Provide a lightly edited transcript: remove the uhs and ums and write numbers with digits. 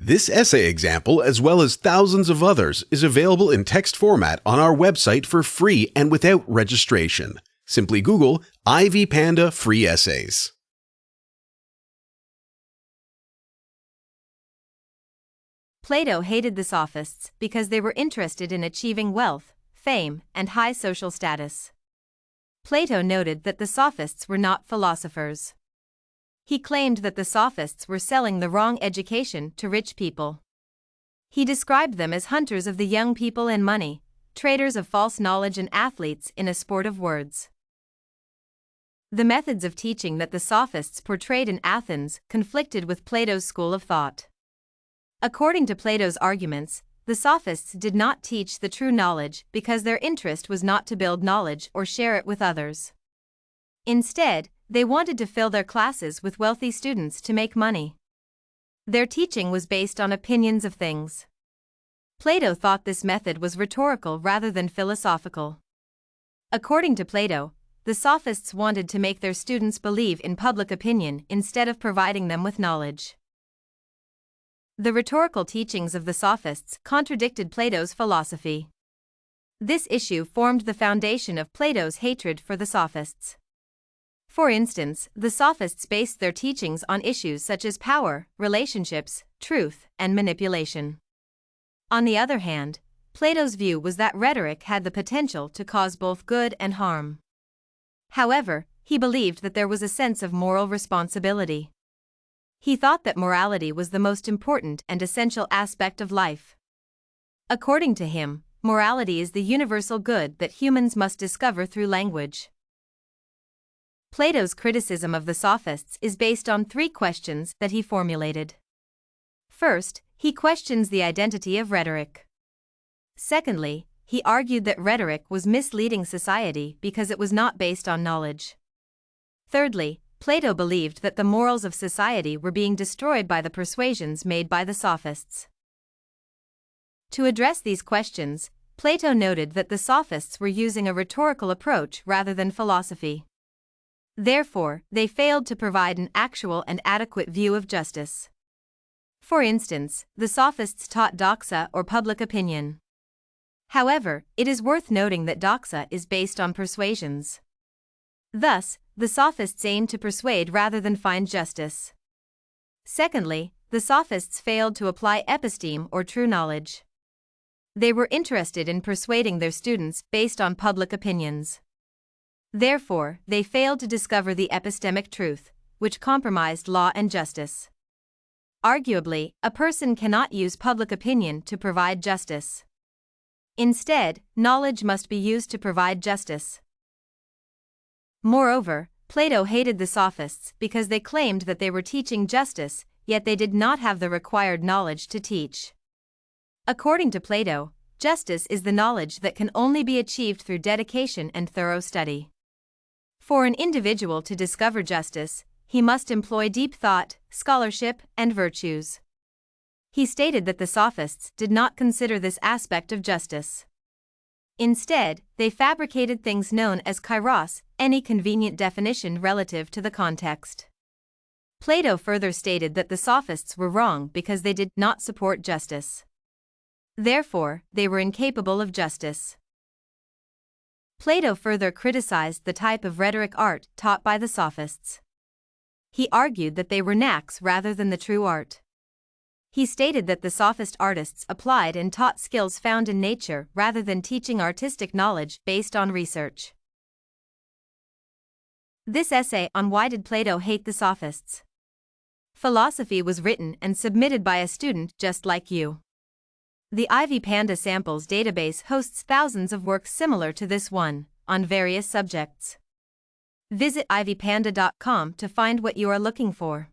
This essay example, as well as thousands of others, is available in text format on our website for free and without registration. Simply Google Ivy Panda Free Essays. Plato hated the Sophists because they were interested in achieving wealth, fame, and high social status. Plato noted that the Sophists were not philosophers. He claimed that the Sophists were selling the wrong education to rich people. He described them as hunters of the young people and money, traders of false knowledge and athletes in a sport of words. The methods of teaching that the Sophists portrayed in Athens conflicted with Plato's school of thought. According to Plato's arguments, the Sophists did not teach the true knowledge because their interest was not to build knowledge or share it with others. Instead, they wanted to fill their classes with wealthy students to make money. Their teaching was based on opinions of things. Plato thought this method was rhetorical rather than philosophical. According to Plato, the Sophists wanted to make their students believe in public opinion instead of providing them with knowledge. The rhetorical teachings of the Sophists contradicted Plato's philosophy. This issue formed the foundation of Plato's hatred for the Sophists. For instance, the Sophists based their teachings on issues such as power, relationships, truth, and manipulation. On the other hand, Plato's view was that rhetoric had the potential to cause both good and harm. However, he believed that there was a sense of moral responsibility. He thought that morality was the most important and essential aspect of life. According to him, morality is the universal good that humans must discover through language. Plato's criticism of the Sophists is based on 3 questions that he formulated. First, he questions the identity of rhetoric. Secondly, he argued that rhetoric was misleading society because it was not based on knowledge. Thirdly, Plato believed that the morals of society were being destroyed by the persuasions made by the Sophists. To address these questions, Plato noted that the Sophists were using a rhetorical approach rather than philosophy. Therefore, they failed to provide an actual and adequate view of justice. For instance, the Sophists taught doxa or public opinion. However, it is worth noting that doxa is based on persuasions. Thus, the Sophists aimed to persuade rather than find justice. Secondly, the Sophists failed to apply episteme or true knowledge. They were interested in persuading their students based on public opinions. Therefore, they failed to discover the epistemic truth, which compromised law and justice. Arguably, a person cannot use public opinion to provide justice. Instead, knowledge must be used to provide justice. Moreover, Plato hated the Sophists because they claimed that they were teaching justice, yet they did not have the required knowledge to teach. According to Plato, justice is the knowledge that can only be achieved through dedication and thorough study. For an individual to discover justice, he must employ deep thought, scholarship, and virtues. He stated that the Sophists did not consider this aspect of justice. Instead, they fabricated things known as kairos, any convenient definition relative to the context. Plato further stated that the Sophists were wrong because they did not support justice. Therefore, they were incapable of justice. Plato further criticized the type of rhetoric art taught by the Sophists. He argued that they were knacks rather than the true art. He stated that the Sophist artists applied and taught skills found in nature rather than teaching artistic knowledge based on research. This essay on Why Did Plato Hate the Sophists? Philosophy was written and submitted by a student just like you. The Ivy Panda Samples database hosts thousands of works similar to this one, on various subjects. Visit ivypanda.com to find what you are looking for.